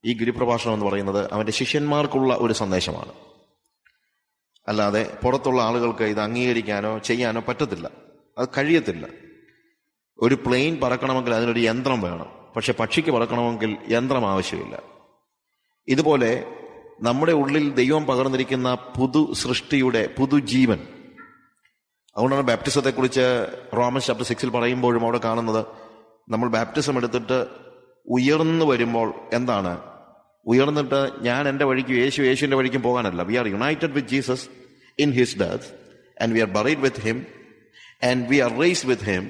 ഈ ഗിരിപ്രഭാഷണം എന്ന് പറയുന്നത് അവന്റെ ശിഷ്യന്മാർക്കുള്ള ഒരു സന്ദേശമാണ്. അല്ലാതെ പുറത്തുള്ള ആളുകൾക്ക് ഇത് അംഗീകരിക്കാനോ ചെയ്യാനോ പറ്റത്തില്ല, അത് കഴിയത്തില്ല. ഒരു പ്ലെയിൻ പറക്കണമെങ്കിൽ അതിനൊരു യന്ത്രം വേണം, പക്ഷെ പക്ഷിക്ക് പറക്കണമെങ്കിൽ യന്ത്രം ആവശ്യമില്ല. ഇതുപോലെ നമ്മുടെ ഉള്ളിൽ ദൈവം പകർന്നിരിക്കുന്ന പുതു സൃഷ്ടിയുടെ പുതുജീവൻ. അതുകൊണ്ടാണ് ബാപ്റ്റിസത്തെക്കുറിച്ച് റോമൻസ് ചാപ്റ്റർ 6 പറയുമ്പോഴും അവിടെ കാണുന്നത്, നമ്മൾ ബാപ്റ്റിസം എടുത്തിട്ട് ഉയർന്നു വരുമ്പോൾ എന്താണ് ഉയർന്നിട്ട് ഞാൻ എൻ്റെ വഴിക്കും യേശുവിൻ്റെ വഴിക്കും പോകാനല്ല. We are united with Jesus in his death and we are buried with him and we are raised with him.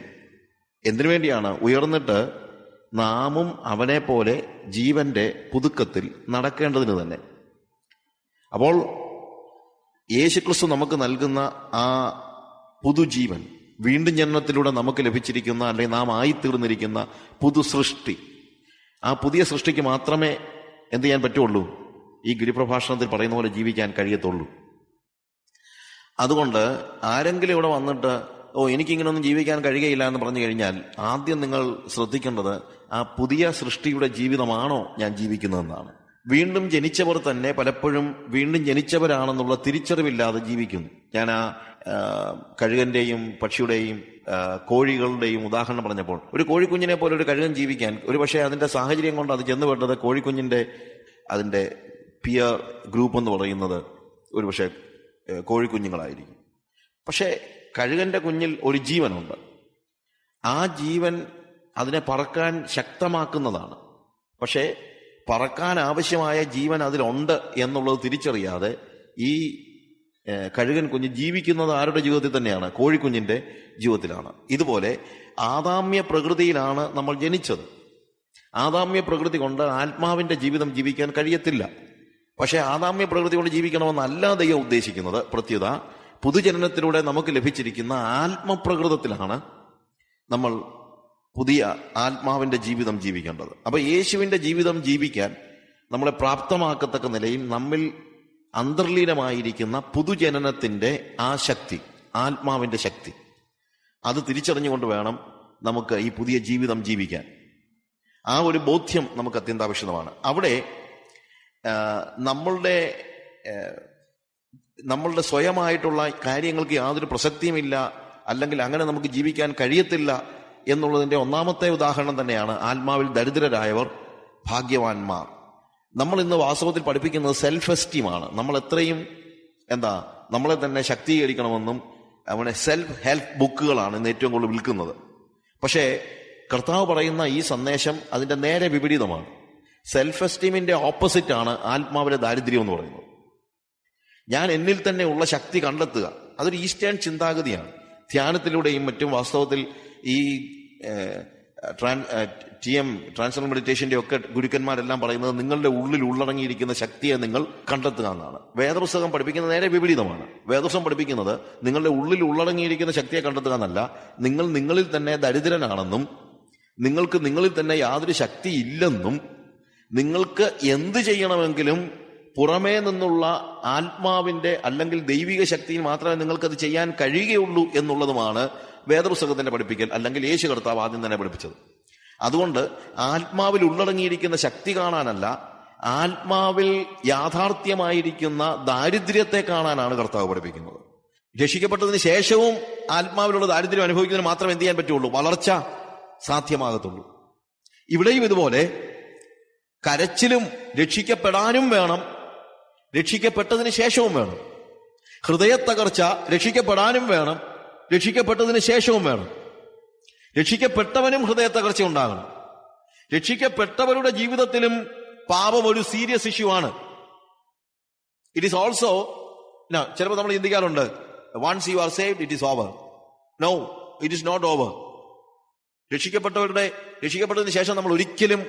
എന്തിനു വേണ്ടിയാണ്? ഉയർന്നിട്ട് നാമും അവനെ പോലെ ജീവന്റെ പുതുക്കത്തിൽ നടക്കേണ്ടതിന് തന്നെ. അപ്പോൾ യേശുക്രിസ്തു നമുക്ക് നൽകുന്ന ആ പുതുജീവൻ, വീണ്ടും ജനനത്തിലൂടെ നമുക്ക് ലഭിച്ചിരിക്കുന്ന, അല്ലെങ്കിൽ നാം ആയിത്തീർന്നിരിക്കുന്ന പുതു സൃഷ്ടി, ആ പുതിയ സൃഷ്ടിക്ക് മാത്രമേ എന്ത് ചെയ്യാൻ പറ്റുള്ളൂ? ഈ ഗിരിപ്രഭാഷണത്തിൽ പറയുന്ന പോലെ ജീവിക്കാൻ കഴിയത്തുള്ളൂ. അതുകൊണ്ട് ആരെങ്കിലും ഇവിടെ വന്നിട്ട് എനിക്കിങ്ങനൊന്നും ജീവിക്കാൻ കഴിയുകയില്ല എന്ന് പറഞ്ഞു കഴിഞ്ഞാൽ, ആദ്യം നിങ്ങൾ ശ്രദ്ധിക്കേണ്ടത് ആ പുതിയ സൃഷ്ടിയുടെ ജീവിതമാണോ ഞാൻ ജീവിക്കുന്നതെന്നാണ്. വീണ്ടും ജനിച്ചവർ തന്നെ പലപ്പോഴും വീണ്ടും ജനിച്ചവരാണെന്നുള്ള തിരിച്ചറിവില്ലാതെ ജീവിക്കുന്നു. ഞാൻ ആ കഴുകന്റെയും പക്ഷിയുടെയും കോഴികളുടെയും ഉദാഹരണം പറഞ്ഞപ്പോൾ, ഒരു കോഴിക്കുഞ്ഞിനെ പോലെ ഒരു കഴുകൻ ജീവിക്കാൻ ഒരു പക്ഷേ അതിന്റെ സാഹചര്യം കൊണ്ട് അത് ചെന്നുപെട്ടത് കോഴിക്കുഞ്ഞിന്റെ അതിന്റെ പിയർ ഗ്രൂപ്പ് എന്ന് പറയുന്നത് ഒരു പക്ഷേ കോഴിക്കുഞ്ഞുങ്ങളായിരിക്കും. പക്ഷേ കഴുകന്റെ കുഞ്ഞിൽ ഒരു ജീവനുണ്ട്. ആ ജീവൻ അതിനെ പറക്കാൻ ശക്തമാക്കുന്നതാണ്. പക്ഷേ പറക്കാൻ ആവശ്യമായ ജീവൻ അതിലുണ്ട് എന്നുള്ളത് തിരിച്ചറിയാതെ ഈ കഴുകൻ കുഞ്ഞ് ജീവിക്കുന്നത് ആരുടെ ജീവിതത്തിൽ തന്നെയാണ്? കോഴിക്കുഞ്ഞിന്റെ ജീവിതത്തിലാണ്. ഇതുപോലെ ആദാമ്യ പ്രകൃതിയിലാണ് നമ്മൾ ജനിച്ചത്. ആദാമ്യ പ്രകൃതി കൊണ്ട് ആത്മാവിന്റെ ജീവിതം ജീവിക്കാൻ കഴിയത്തില്ല. പക്ഷെ ആദാമ്യ പ്രകൃതി കൊണ്ട് ജീവിക്കണമെന്നല്ല ദൈവം ഉദ്ദേശിക്കുന്നത്. പ്രത്യുത പുതുജനനത്തിലൂടെ നമുക്ക് ലഭിച്ചിരിക്കുന്ന ആത്മപ്രകൃതത്തിലാണ് നമ്മൾ പുതിയ ആത്മാവിന്റെ ജീവിതം ജീവിക്കേണ്ടത്. അപ്പൊ യേശുവിന്റെ ജീവിതം ജീവിക്കാൻ നമ്മളെ പ്രാപ്തമാക്കത്തക്ക നിലയിൽ നമ്മിൽ അന്തർലീനമായിരിക്കുന്ന പുതുജനനത്തിന്റെ ആ ശക്തി, ആത്മാവിന്റെ ശക്തി, അത് തിരിച്ചറിഞ്ഞുകൊണ്ട് വേണം നമുക്ക് ഈ പുതിയ ജീവിതം ജീവിക്കാൻ. ആ ഒരു ബോധ്യം നമുക്ക് അത്യന്താപേക്ഷിതമാണ്. അവിടെ നമ്മളുടെ സ്വയമായിട്ടുള്ള കാര്യങ്ങൾക്ക് യാതൊരു പ്രസക്തിയുമില്ല, അല്ലെങ്കിൽ അങ്ങനെ നമുക്ക് ജീവിക്കാൻ കഴിയത്തില്ല എന്നുള്ളതിന്റെ ഒന്നാമത്തെ ഉദാഹരണം തന്നെയാണ് ആത്മാവിൽ ദരിദ്രരായവർ ഭാഗ്യവാന്മാർ. നമ്മൾ ഇന്ന് വാസ്തവത്തിൽ പഠിപ്പിക്കുന്നത് സെൽഫ് എസ്റ്റീമാണ്. നമ്മൾ എത്രയും നമ്മളെ തന്നെ ശക്തീകരിക്കണമെന്നും അങ്ങനെ സെൽഫ് ഹെൽപ്പ് ബുക്കുകളാണ് ഇന്ന് ഏറ്റവും കൂടുതൽ വിൽക്കുന്നത്. പക്ഷേ കർത്താവ് പറയുന്ന ഈ സന്ദേശം അതിന്റെ നേരെ വിപരീതമാണ്. സെൽഫ് എസ്റ്റീമിന്റെ ഓപ്പോസിറ്റ് ആണ് ആത്മാവിലെ ദാരിദ്ര്യം എന്ന് പറയുന്നത്. ഞാൻ എന്നിൽ തന്നെ ഉള്ള ശക്തി കണ്ടെത്തുക, അതൊരു ഈസ്റ്റേൺ ചിന്താഗതിയാണ്. ധ്യാനത്തിലൂടെയും മറ്റും വാസ്തവത്തിൽ ഈ ട്രാൻസ്ഫർ മെഡിറ്റേഷന്റെ ഒക്കെ ഗുരുക്കന്മാരെല്ലാം പറയുന്നത് നിങ്ങളുടെ ഉള്ളിൽ ഉള്ളടങ്ങിയിരിക്കുന്ന ശക്തിയെ നിങ്ങൾ കണ്ടെത്തുക എന്നാണ്. വേദപുസ്തകം പഠിപ്പിക്കുന്നത് നേരെ വിപരീതമാണ്. വേദപുസ്തകം പഠിപ്പിക്കുന്നത് നിങ്ങളുടെ ഉള്ളിൽ ഉള്ളടങ്ങിയിരിക്കുന്ന ശക്തിയെ കണ്ടെത്തുക എന്നല്ല, നിങ്ങൾ നിങ്ങളിൽ തന്നെ ദരിദ്രനാണെന്നും നിങ്ങൾക്ക് നിങ്ങളിൽ തന്നെ യാതൊരു ശക്തി ഇല്ലെന്നും നിങ്ങൾക്ക് എന്ത് ചെയ്യണമെങ്കിലും പുറമേ നിന്നുള്ള ആത്മാവിന്റെ അല്ലെങ്കിൽ ദൈവിക ശക്തിയിൽ മാത്രമേ നിങ്ങൾക്കത് ചെയ്യാൻ കഴിയുകയുള്ളൂ എന്നുള്ളതുമാണ് വേദപുസ്തകത്തിന്റെ പഠിപ്പിക്കൽ, അല്ലെങ്കിൽ യേശു കർത്താവ് ആദ്യം തന്നെ പഠിപ്പിച്ചത്. അതുകൊണ്ട് ആത്മാവിൽ ഉള്ളടങ്ങിയിരിക്കുന്ന ശക്തി കാണാനല്ല, ആത്മാവിൽ യാഥാർത്ഥ്യമായിരിക്കുന്ന ദാരിദ്ര്യത്തെ കാണാനാണ് കർത്താവ് പഠിപ്പിക്കുന്നത്. രക്ഷിക്കപ്പെട്ടതിന് ശേഷവും ആത്മാവിലുള്ള ദാരിദ്ര്യം അനുഭവിക്കുന്നതിന് മാത്രമേ എന്ത് ചെയ്യാൻ പറ്റുള്ളൂ? വളർച്ച സാധ്യമാകത്തുള്ളൂ. ഇവിടെയും ഇതുപോലെ കരച്ചിലും രക്ഷിക്കപ്പെടാനും വേണം, രക്ഷിക്കപ്പെട്ടതിന് ശേഷവും വേണം. ഹൃദയത്തകർച്ച രക്ഷിക്കപ്പെടാനും വേണം, രക്ഷിക്കപ്പെട്ടതിന് ശേഷവും വേണം. രക്ഷിക്കപ്പെട്ടവനും ഹൃദയത്തകർച്ച ഉണ്ടാകണം. രക്ഷിക്കപ്പെട്ടവരുടെ ജീവിതത്തിലും പാപം ഒരു സീരിയസ് ഇഷ്യൂ ആണ്. ഇറ്റ് ഈസ് ഓൾസോ, ചിലപ്പോൾ നമ്മൾ ചിന്തിക്കാറുണ്ട്, once you are saved it is over. No, it is not over. രക്ഷിക്കപ്പെട്ടതിന് ശേഷം നമ്മൾ ഒരിക്കലും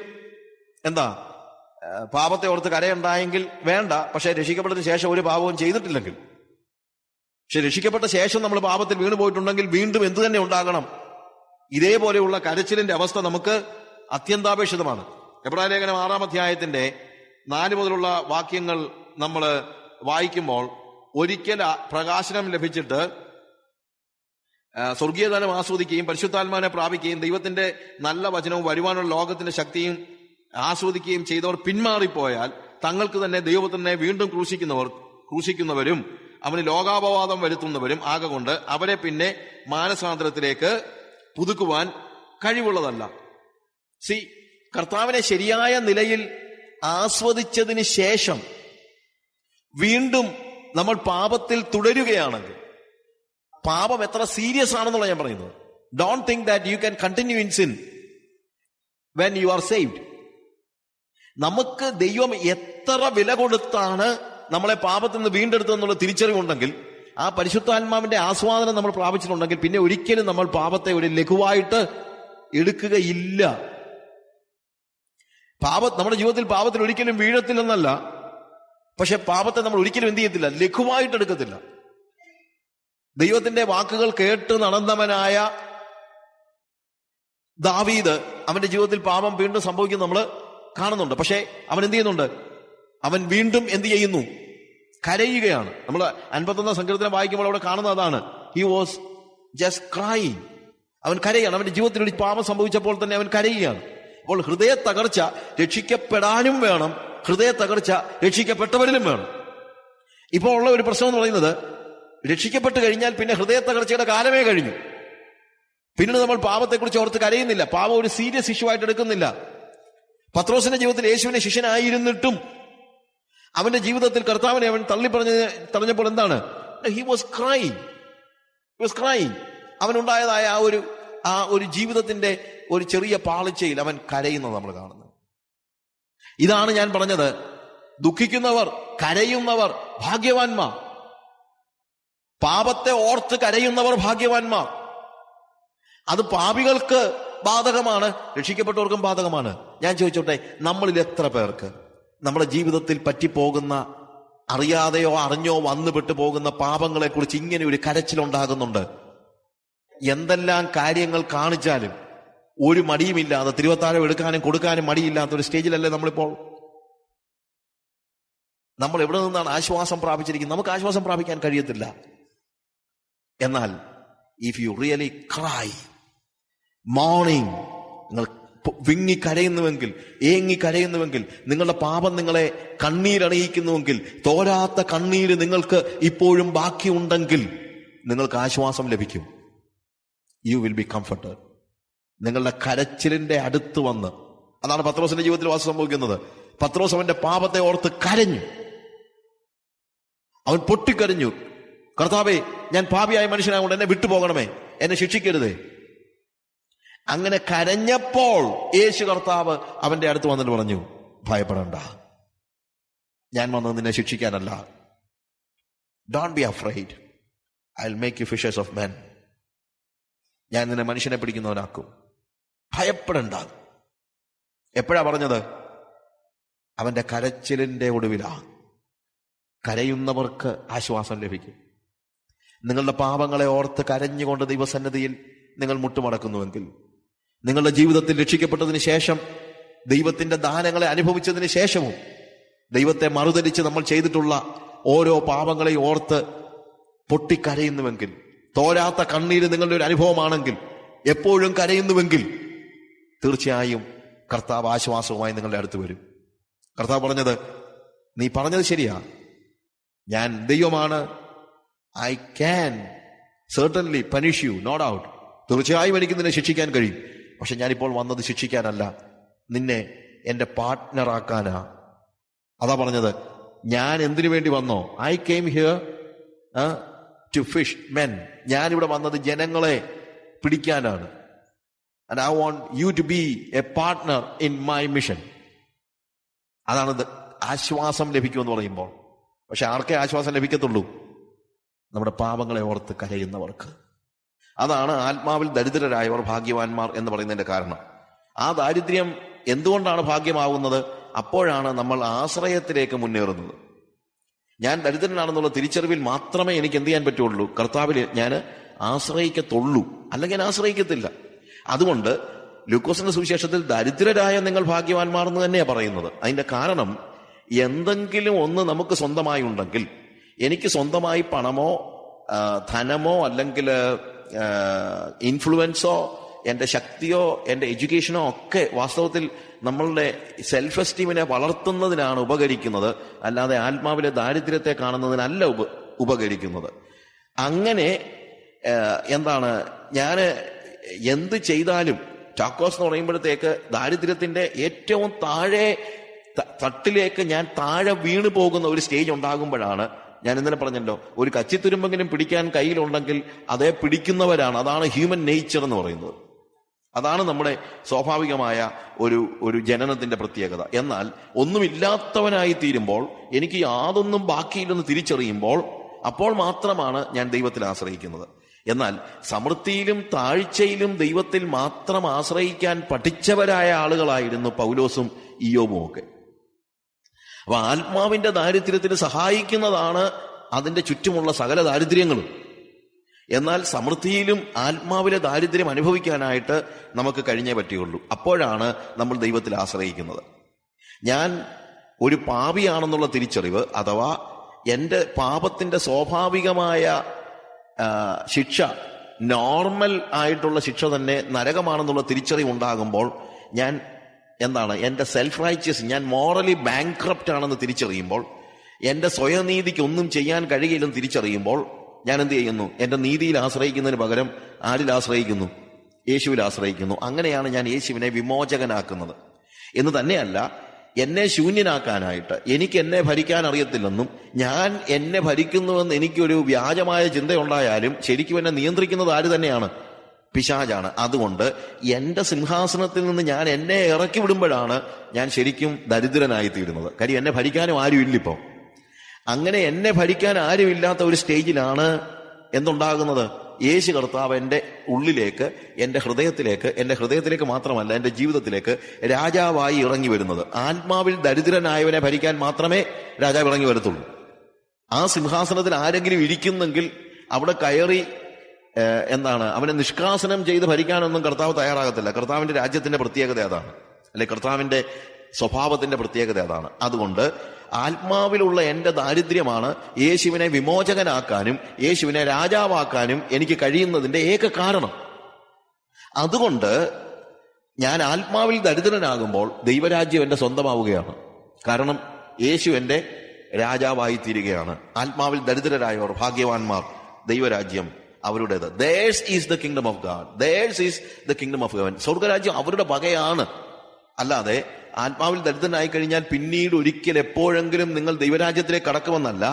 പാപത്തെ ഓർത്ത് കരയുണ്ടായെങ്കിൽ വേണ്ട. പക്ഷെ രക്ഷിക്കപ്പെട്ടതിന് ശേഷം ഒരു പാപവും ചെയ്തിട്ടില്ലെങ്കിൽ, പക്ഷെ രക്ഷിക്കപ്പെട്ട ശേഷം നമ്മൾ പാപത്തിൽ വീണു പോയിട്ടുണ്ടെങ്കിൽ വീണ്ടും എന്തു തന്നെ ഉണ്ടാകണം? ഇതേപോലെയുള്ള കരച്ചിലിന്റെ അവസ്ഥ നമുക്ക് അത്യന്താപേക്ഷിതമാണ്. എബ്രായ ലേഖനം 6-ാം അധ്യായത്തിന്റെ 4 മുതലുള്ള വാക്യങ്ങൾ നമ്മൾ വായിക്കുമ്പോൾ, ഒരിക്കൽ പ്രകാശനം ലഭിച്ചിട്ട് സ്വർഗീയധനം ആസ്വദിക്കുകയും പരിശുദ്ധാത്മാവിനെ പ്രാപിക്കുകയും ദൈവത്തിന്റെ നല്ല വചനവും വരുവാനുള്ള ലോകത്തിന്റെ ശക്തിയും ആസ്വദിക്കുകയും ചെയ്തവർ പിന്മാറിപ്പോയാൽ തങ്ങൾക്ക് തന്നെ ദൈവത്തിനെ വീണ്ടും ക്രൂശിക്കുന്നവരും അവന് ലോകാപവാദം വരുത്തുന്നവരും ആകൊണ്ട് അവരെ പിന്നെ മാനസാന്തരത്തിലേക്ക് പുതുക്കുവാൻ കഴിവുള്ളതല്ല. കർത്താവിനെ ശരിയായ നിലയിൽ ആസ്വദിച്ചതിന് ശേഷം വീണ്ടും നമ്മൾ പാപത്തിൽ തുടരുകയാണെങ്കിൽ, പാപം എത്ര സീരിയസ് ആണെന്നുള്ള ഞാൻ പറയുന്നത്. Don't think that you can continue in sin when you are saved. നമുക്ക് ദൈവം എത്ര വില കൊടുത്താണ് നമ്മളെ പാപത്തിൽ നിന്ന് വീണ്ടെടുത്തതെന്നുള്ള തിരിച്ചറിവുണ്ടെങ്കിൽ, ആ പരിശുദ്ധാത്മാവിന്റെ ആസ്വാദനം നമ്മൾ പ്രാപിച്ചിട്ടുണ്ടെങ്കിൽ, പിന്നെ ഒരിക്കലും നമ്മൾ പാപത്തെ ഒരു ലഘുവായിട്ട് എടുക്കുകയില്ല. നമ്മുടെ ജീവിതത്തിൽ പാപത്തിൽ ഒരിക്കലും വീഴത്തില്ലെന്നല്ല, പക്ഷെ പാപത്തെ നമ്മൾ ഒരിക്കലും എന്ത് ചെയ്യത്തില്ല, ലഘുവായിട്ട് എടുക്കത്തില്ല. ദൈവത്തിന്റെ വാക്കുകൾ കേട്ട് നടന്നവനായ ദാവീദ്, അവന്റെ ജീവിതത്തിൽ പാപം വീണ്ടും സംഭവിക്കുന്നത് നമ്മൾ കാണുന്നുണ്ട്. പക്ഷെ അവൻ എന്ത് ചെയ്യുന്നുണ്ട്? അവൻ വീണ്ടും എന്ത് ചെയ്യുന്നു? കരയുകയാണ്. നമ്മൾ 51 സങ്കീർത്തനം വായിക്കുമ്പോൾ അവിടെ കാണുന്ന അതാണ്. He was just crying. അവൻ കരയാണ്. അവന്റെ ജീവിതത്തിൽ ഒരു പാപം സംഭവിച്ചപ്പോൾ തന്നെ അവൻ കരയുകയാണ്. അപ്പോൾ ഹൃദയ തകർച്ച രക്ഷിക്കപ്പെടാനും വേണം, ഹൃദയ തകർച്ച രക്ഷിക്കപ്പെട്ടവരിലും വേണം. ഇപ്പോൾ ഉള്ള ഒരു പ്രശ്നം എന്ന് പറയുന്നത്, രക്ഷിക്കപ്പെട്ട് കഴിഞ്ഞാൽ പിന്നെ ഹൃദയ തകർച്ചയുടെ കാലമേ കഴിഞ്ഞു. പിന്നീട് നമ്മൾ പാപത്തെക്കുറിച്ച് ഓർത്ത് കരയുന്നില്ല. പാപം ഒരു സീരിയസ് ഇഷ്യൂ ആയിട്ട് എടുക്കുന്നില്ല. പത്രോസിന്റെ ജീവിതത്തിൽ യേശുവിന്റെ ശിഷ്യനായിരുന്നിട്ടും അവന്റെ ജീവിതത്തിൽ കർത്താവിനെ അവൻ തള്ളിപ്പറഞ്ഞപ്പോൾ എന്താണ്? He was crying. അവനുണ്ടായതായ ആ ഒരു ജീവിതത്തിന്റെ ഒരു ചെറിയ പാളിച്ചയിൽ അവൻ കരയുന്നത് നമ്മൾ കാണുന്നത്. ഇതാണ് ഞാൻ പറഞ്ഞത്, ദുഃഖിക്കുന്നവർ, കരയുന്നവർ ഭാഗ്യവാന്മാർ. പാപത്തെ ഓർത്ത് കരയുന്നവർ ഭാഗ്യവാന്മാർ. അത് പാപികൾക്ക് ബാധകമാണ്, രക്ഷിക്കപ്പെട്ടവർക്കും ബാധകമാണ്. ഞാൻ ചോദിച്ചോട്ടെ, നമ്മളിൽ എത്ര പേർക്ക് നമ്മുടെ ജീവിതത്തിൽ പറ്റിപ്പോകുന്ന, അറിയാതെയോ അറിഞ്ഞോ വന്നുപെട്ടു പോകുന്ന പാപങ്ങളെ കുറിച്ച് ഇങ്ങനെ ഒരു കരച്ചിലുണ്ടാകുന്നുണ്ട്? എന്തെല്ലാം കാര്യങ്ങൾ കാണിച്ചാലും ഒരു മടിയുമില്ലാതെ തിരുവത്താഴം എടുക്കാനും കൊടുക്കാനും മടിയില്ലാത്ത ഒരു സ്റ്റേജിലല്ലേ നമ്മളിപ്പോൾ? നമ്മൾ എവിടെ നിന്നാണ് ആശ്വാസം പ്രാപിച്ചിരിക്കുന്നത്? നമുക്ക് ആശ്വാസം പ്രാപിക്കാൻ കഴിയത്തില്ല. എന്നാൽ if you really cry morning, നിങ്ങൾ വിങ്ങിക്കരയുന്നുവെങ്കിൽ, ഏങ്ങിക്കരയുന്നുവെങ്കിൽ, നിങ്ങളുടെ പാപം നിങ്ങളെ കണ്ണീരണിയിക്കുന്നുവെങ്കിൽ, തോരാത്ത കണ്ണീര് നിങ്ങൾക്ക് ഇപ്പോഴും ബാക്കിയുണ്ടെങ്കിൽ നിങ്ങൾക്ക് ആശ്വാസം ലഭിക്കും. You will be comforted. നിങ്ങളുടെ കരച്ചിലിന്റെ അടുത്ത് വന്ന്, അതാണ് പത്രോസിന്റെ ജീവിതത്തിൽ വാസം സംഭവിക്കുന്നത്. പത്രോസ് അവന്റെ പാപത്തെ ഓർത്ത് കരഞ്ഞു. അവൻ പൊട്ടിക്കരഞ്ഞു, കർത്താവേ, ഞാൻ പാപിയായ മനുഷ്യനാകൊണ്ട് എന്നെ വിട്ടുപോകണമേ, എന്നെ ശിക്ഷിക്കരുതേ. അങ്ങനെ കരഞ്ഞപ്പോൾ യേശു കർത്താവ് അവന്റെ അടുത്ത് വന്നിട്ട് പറഞ്ഞു, ഭയപ്പെടണ്ട, ഞാൻ വന്നത് നിന്നെ ശിക്ഷിക്കാനല്ല. Don't be afraid, I will make you fishers of men. ഞാൻ നിന്നെ മനുഷ്യനെ പിടിക്കുന്നവനാക്കും. ഭയപ്പെടണ്ട. എപ്പോഴാ പറഞ്ഞത്? അവന്റെ കരച്ചിലിന്റെ ഒടുവിലാ. കരയുന്നവർക്ക് ആശ്വാസം ലഭിക്കും. നിങ്ങളുടെ പാപങ്ങളെ ഓർത്ത് കരഞ്ഞുകൊണ്ട് ദൈവസന്നിധിയിൽ നിങ്ങൾ മുട്ടുമടക്കുന്നുവെങ്കിൽ, നിങ്ങളുടെ ജീവിതത്തിൽ രക്ഷിക്കപ്പെട്ടതിന് ശേഷം, ദൈവത്തിന്റെ ദാനങ്ങളെ അനുഭവിച്ചതിന് ശേഷവും ദൈവത്തെ മറുതലിച്ച് നമ്മൾ ചെയ്തിട്ടുള്ള ഓരോ പാപങ്ങളെ ഓർത്ത് പൊട്ടിക്കരയുന്നുവെങ്കിൽ, തോരാത്ത കണ്ണീര് നിങ്ങളുടെ ഒരു അനുഭവമാണെങ്കിൽ, എപ്പോഴും കരയുന്നുവെങ്കിൽ, തീർച്ചയായും കർത്താവ് ആശ്വാസവുമായി നിങ്ങളുടെ അടുത്ത് വരും. കർത്താവ് പറഞ്ഞത്, നീ പറഞ്ഞത് ശരിയാ, ഞാൻ ദൈവമാണ്, I can certainly punish you, no doubt. തീർച്ചയായും എനിക്ക് നിന്നെ ശിക്ഷിക്കാൻ കഴിയും. പക്ഷെ ഞാനിപ്പോൾ വന്നത് ശിക്ഷിക്കാനല്ല, നിന്നെ എന്റെ പാർട്ട്ണറാക്കാനാ. അതാ പറഞ്ഞത്, ഞാൻ എന്തിനു വേണ്ടി വന്നോ? I came here to fish men. ഞാനിവിടെ വന്നത് ജനങ്ങളെ പിടിക്കാനാണ്. And I want you to be a partner in my mission. അതാണ് ആശ്വാസം ലഭിക്കുമെന്ന് പറയുമ്പോൾ. പക്ഷെ ആർക്കേ ആശ്വാസം ലഭിക്കത്തുള്ളൂ? നമ്മുടെ പാപങ്ങളെ ഓർത്ത് കരയുന്നവർക്ക്. അതാണ് ആത്മാവിൽ ദരിദ്രരായവർ ഭാഗ്യവാന്മാർ എന്ന് പറയുന്നതിന്റെ കാരണം. ആ ദാരിദ്ര്യം എന്തുകൊണ്ടാണ് ഭാഗ്യമാവുന്നത്? അപ്പോഴാണ് നമ്മൾ ആശ്രയത്തിലേക്ക് മുന്നേറുന്നത്. ഞാൻ ദരിദ്രനാണെന്നുള്ള തിരിച്ചറിവിൽ മാത്രമേ എനിക്ക് എന്ത് ചെയ്യാൻ പറ്റുള്ളൂ? കർത്താവിൽ ഞാൻ ആശ്രയിക്കത്തുള്ളൂ, അല്ലെങ്കിൽ ഞാൻ ആശ്രയിക്കത്തില്ല. അതുകൊണ്ട് ലൂക്കോസിന്റെ സുവിശേഷത്തിൽ ദരിദ്രരായ നിങ്ങൾ ഭാഗ്യവാന്മാർ എന്ന് തന്നെയാണ് പറയുന്നത്. അതിന്റെ കാരണം, എന്തെങ്കിലും ഒന്ന് നമുക്ക് സ്വന്തമായി ഉണ്ടെങ്കിൽ, എനിക്ക് സ്വന്തമായി പണമോ ധനമോ അല്ലെങ്കിൽ ഇൻഫ്ലുവൻസോ എൻ്റെ ശക്തിയോ എൻ്റെ എഡ്യൂക്കേഷനോ ഒക്കെ വാസ്തവത്തിൽ നമ്മളുടെ സെൽഫ് എസ്റ്റീമിനെ വളർത്തുന്നതിനാണ് ഉപകരിക്കുന്നത്, അല്ലാതെ ആത്മാവിലെ ദാരിദ്ര്യത്തെ കാണുന്നതിനല്ല ഉപകരിക്കുന്നത്. അങ്ങനെ ഞാൻ എന്ത് ചെയ്താലും, ചാക്കോസ് എന്ന് പറയുമ്പോഴത്തേക്ക് ദാരിദ്ര്യത്തിന്റെ ഏറ്റവും താഴെ തട്ടിലേക്ക് ഞാൻ താഴെ വീണു പോകുന്ന ഒരു സ്റ്റേജ് ഉണ്ടാകുമ്പോഴാണ്, ഞാൻ ഇന്നലെ പറഞ്ഞല്ലോ, ഒരു കച്ചിത്തുരുമ്പെങ്കിലും പിടിക്കാൻ കയ്യിലുണ്ടെങ്കിൽ അതേ പിടിക്കുന്നവരാണ്. അതാണ് ഹ്യൂമൻ നേച്ചർ എന്ന് പറയുന്നത്. അതാണ് നമ്മുടെ സ്വാഭാവികമായ ഒരു ജനനത്തിന്റെ പ്രത്യേകത. എന്നാൽ ഒന്നുമില്ലാത്തവനായി തീരുമ്പോൾ, എനിക്ക് യാതൊന്നും ബാക്കിയില്ലെന്ന് തിരിച്ചറിയുമ്പോൾ, അപ്പോൾ മാത്രമാണ് ഞാൻ ദൈവത്തിൽ ആശ്രയിക്കുന്നത്. എന്നാൽ സമൃദ്ധിയിലും താഴ്ചയിലും ദൈവത്തിൽ മാത്രം ആശ്രയിക്കാൻ പഠിച്ചവരായ ആളുകളായിരുന്നു പൗലോസും ഇയ്യോബും ഒക്കെ. അപ്പൊ ആത്മാവിന്റെ ദാരിദ്ര്യത്തിന് സഹായിക്കുന്നതാണ് അതിന്റെ ചുറ്റുമുള്ള സകല ദാരിദ്ര്യങ്ങളും. എന്നാൽ സമൃദ്ധിയിലും ആത്മാവിലെ ദാരിദ്ര്യം അനുഭവിക്കാനായിട്ട് നമുക്ക് കഴിഞ്ഞേ പറ്റുകയുള്ളൂ. അപ്പോഴാണ് നമ്മൾ ദൈവത്തിൽ ആശ്രയിക്കുന്നത്. ഞാൻ ഒരു പാപിയാണെന്നുള്ള തിരിച്ചറിവ്, അഥവാ എൻ്റെ പാപത്തിന്റെ സ്വാഭാവികമായ ശിക്ഷ, നോർമൽ ആയിട്ടുള്ള ശിക്ഷ തന്നെ നരകമാണെന്നുള്ള തിരിച്ചറിവ് ഉണ്ടാകുമ്പോൾ, ഞാൻ എൻ്റെ സെൽഫ് റൈച്ചിയസ്, ഞാൻ മോറലി ബാങ്ക്രപ്റ്റ് ആണെന്ന് തിരിച്ചറിയുമ്പോൾ, എൻ്റെ സ്വയനീതിക്ക് ഒന്നും ചെയ്യാൻ കഴിയില്ലെന്ന് തിരിച്ചറിയുമ്പോൾ, ഞാൻ എന്ത് ചെയ്യുന്നു? എൻ്റെ നീതിയിൽ ആശ്രയിക്കുന്നതിന് പകരം ആരിൽ ആശ്രയിക്കുന്നു? യേശുവിൽ ആശ്രയിക്കുന്നു. അങ്ങനെയാണ് ഞാൻ യേശുവിനെ വിമോചകനാക്കുന്നത്. എന്ന് തന്നെയല്ല, എന്നെ ശൂന്യനാക്കാനായിട്ട്, എനിക്ക് എന്നെ ഭരിക്കാൻ അറിയത്തില്ലെന്നും ഞാൻ എന്നെ ഭരിക്കുന്നുവെന്ന് എനിക്കൊരു വ്യാജമായ ചിന്തയുണ്ടായാലും ശരിക്കും എന്നെ നിയന്ത്രിക്കുന്നത് ആര് തന്നെയാണ്? പിശാചാണ്. അതുകൊണ്ട് എന്റെ സിംഹാസനത്തിൽ നിന്ന് ഞാൻ എന്നെ ഇറക്കി വിടുമ്പോഴാണ് ഞാൻ ശരിക്കും ദരിദ്രനായി തീരുന്നത്. കാര്യം എന്നെ ഭരിക്കാനും ആരും ഇല്ലിപ്പോ. അങ്ങനെ എന്നെ ഭരിക്കാൻ ആരുമില്ലാത്ത ഒരു സ്റ്റേജിലാണ് എന്തുണ്ടാകുന്നത്? യേശു കർത്താവ് എൻ്റെ ഉള്ളിലേക്ക്, എൻ്റെ ഹൃദയത്തിലേക്ക് മാത്രമല്ല, എൻ്റെ ജീവിതത്തിലേക്ക് രാജാവായി ഇറങ്ങി വരുന്നത്. ആത്മാവിൽ ദരിദ്രനായവനെ ഭരിക്കാൻ മാത്രമേ രാജാവ് ഇറങ്ങി വരത്തുള്ളൂ. ആ സിംഹാസനത്തിൽ ആരെങ്കിലും ഇരിക്കുന്നെങ്കിൽ അവിടെ കയറി അവനെ നിഷ്കാസനം ചെയ്ത് ഭരിക്കാനൊന്നും കർത്താവ് തയ്യാറാകത്തില്ല. കർത്താവിന്റെ രാജ്യത്തിന്റെ പ്രത്യേകത അതാണ്, അല്ലെ? കർത്താവിന്റെ സ്വഭാവത്തിന്റെ പ്രത്യേകത അതാണ്. അതുകൊണ്ട് ആത്മാവിലുള്ള എൻ്റെ ദാരിദ്ര്യമാണ് യേശുവിനെ വിമോചകനാക്കാനും യേശുവിനെ രാജാവാക്കാനും എനിക്ക് കഴിയുന്നതിന്റെ ഏക കാരണം. അതുകൊണ്ട് ഞാൻ ആത്മാവിൽ ദരിദ്രനാകുമ്പോൾ ദൈവരാജ്യം എൻ്റെ സ്വന്തമാവുകയാണ്. കാരണം യേശു എൻ്റെ രാജാവായി തീരുകയാണ്. ആത്മാവിൽ ദരിദ്രരായവർ ഭാഗ്യവാന്മാർ, ദൈവരാജ്യം അവരുടേത്. Theirs is the kingdom of God. Theirs is the kingdom of heaven. സ്വർഗരാജ്യം അവരുടെ വകയാണ്. അല്ലാതെ ആത്മാവിൽ ദരിദ്രനായി കഴിഞ്ഞാൽ പിന്നീട് ഒരിക്കൽ എപ്പോഴെങ്കിലും നിങ്ങൾ ദൈവരാജ്യത്തിലേക്ക് കടക്കുമെന്നല്ല.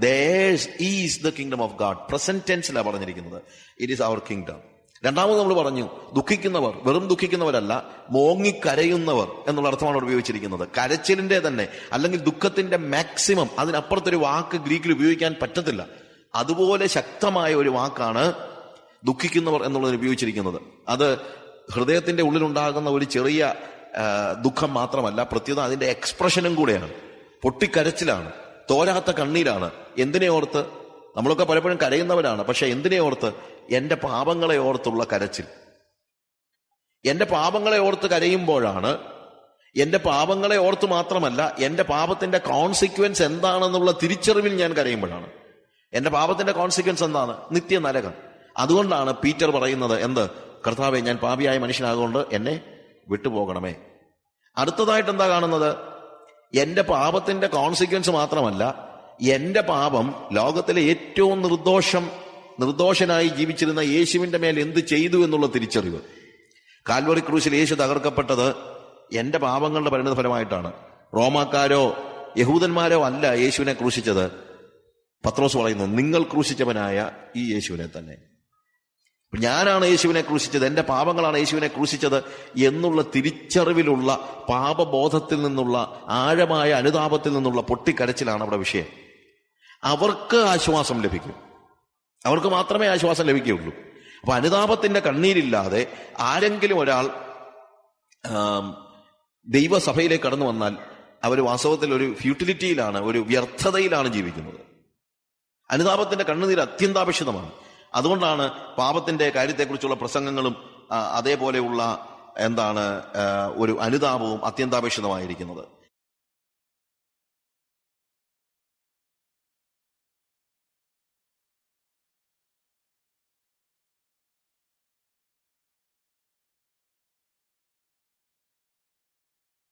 Theirs is the kingdom of God. Present ടെൻസിലാണ് പറഞ്ഞിരിക്കുന്നത്. It is our kingdom. രണ്ടാമത് നമ്മൾ പറഞ്ഞു, ദുഃഖിക്കുന്നവർ വെറും ദുഃഖിക്കുന്നവരല്ല, മോങ്ങിക്കരയുന്നവർ എന്നുള്ള അർത്ഥമാണ് അവിടെ ഉപയോഗിച്ചിരിക്കുന്നത്. കരച്ചിലിന്റെ തന്നെ, അല്ലെങ്കിൽ ദുഃഖത്തിന്റെ മാക്സിമം, അതിനപ്പുറത്തൊരു വാക്ക് ഗ്രീക്കിൽ ഉപയോഗിക്കാൻ പറ്റത്തില്ല. അതുപോലെ ശക്തമായ ഒരു വാക്കാണ് ദുഃഖിക്കുന്നവർ എന്നുള്ളതിന് ഉപയോഗിച്ചിരിക്കുന്നത്. അത് ഹൃദയത്തിന്റെ ഉള്ളിലുണ്ടാകുന്ന ഒരു ചെറിയ ദുഃഖം മാത്രമല്ല, പ്രത്യേകത അതിന്റെ എക്സ്പ്രഷനും കൂടെയാണ്. പൊട്ടിക്കരച്ചിലാണ്, തോരാത്ത കണ്ണീരാണ്. എന്തിനെ ഓർത്ത്? നമ്മളൊക്കെ പലപ്പോഴും കരയുന്നവരാണ്. പക്ഷെ എന്തിനെ ഓർത്ത്? എന്റെ പാപങ്ങളെ ഓർത്തുള്ള കരച്ചിൽ. എന്റെ പാപങ്ങളെ ഓർത്ത് കരയുമ്പോഴാണ്, എന്റെ പാപങ്ങളെ ഓർത്ത് മാത്രമല്ല, എന്റെ പാപത്തിന്റെ കോൺസിക്വൻസ് എന്താണെന്നുള്ള തിരിച്ചറിവിൽ ഞാൻ കരയുമ്പോഴാണ്. എന്റെ പാപത്തിന്റെ കോൺസിക്വൻസ് എന്താണ്? നിത്യനരകം. അതുകൊണ്ടാണ് പീറ്റർ പറയുന്നത്, എന്ത്? കർത്താവേ, ഞാൻ പാപിയായ മനുഷ്യനാകൊണ്ട് എന്നെ വിട്ടുപോകണമേ. അടുത്തതായിട്ട് എന്താ കാണുന്നത്? എന്റെ പാപത്തിന്റെ കോൺസിക്വൻസ് മാത്രമല്ല, എന്റെ പാപം ലോകത്തിലെ ഏറ്റവും നിർദോഷനായി ജീവിച്ചിരുന്ന യേശുവിന്റെ മേൽ എന്ത് ചെയ്തു എന്നുള്ള തിരിച്ചറിവ്. കാൽവറി ക്രൂശിൽ യേശു തകർക്കപ്പെട്ടത് എന്റെ പാപങ്ങളുടെ പരിണിത ഫലമായിട്ടാണ്. റോമാക്കാരോ യഹൂദന്മാരോ അല്ല യേശുവിനെ ക്രൂശിച്ചത്. പത്രോസ് പറയുന്നു, നിങ്ങൾ ക്രൂശിച്ചവനായ ഈ യേശുവിനെ തന്നെ. ഞാനാണ് യേശുവിനെ ക്രൂശിച്ചത്, എന്റെ പാപങ്ങളാണ് യേശുവിനെ ക്രൂശിച്ചത് എന്നുള്ള തിരിച്ചറിവിലുള്ള, പാപബോധത്തിൽ നിന്നുള്ള, ആഴമായ അനുതാപത്തിൽ നിന്നുള്ള പൊട്ടിക്കരച്ചിലാണ് അവിടെ വിഷയം. അവർക്ക് ആശ്വാസം ലഭിക്കും. അവർക്ക് മാത്രമേ ആശ്വാസം ലഭിക്കുകയുള്ളൂ. അപ്പൊ അനുതാപത്തിന്റെ കണ്ണീരില്ലാതെ ആരെങ്കിലും ഒരാൾ ദൈവസഭയിലേക്ക് കടന്നു വന്നാൽ അവർ വാസ്തവത്തിൽ ഒരു ഫ്യൂട്ടിലിറ്റിയിലാണ്, ഒരു വ്യർത്ഥതയിലാണ് ജീവിക്കുന്നത്. അനുതാപത്തിന്റെ കണ്ണുനീര് അത്യന്താപേക്ഷിതമാണ്. അതുകൊണ്ടാണ് പാപത്തിന്റെ കാര്യത്തെക്കുറിച്ചുള്ള പ്രസംഗങ്ങളും അതേപോലെയുള്ള ഒരു അനുതാപവും അത്യന്താപേക്ഷിതമായിരിക്കുന്നത്.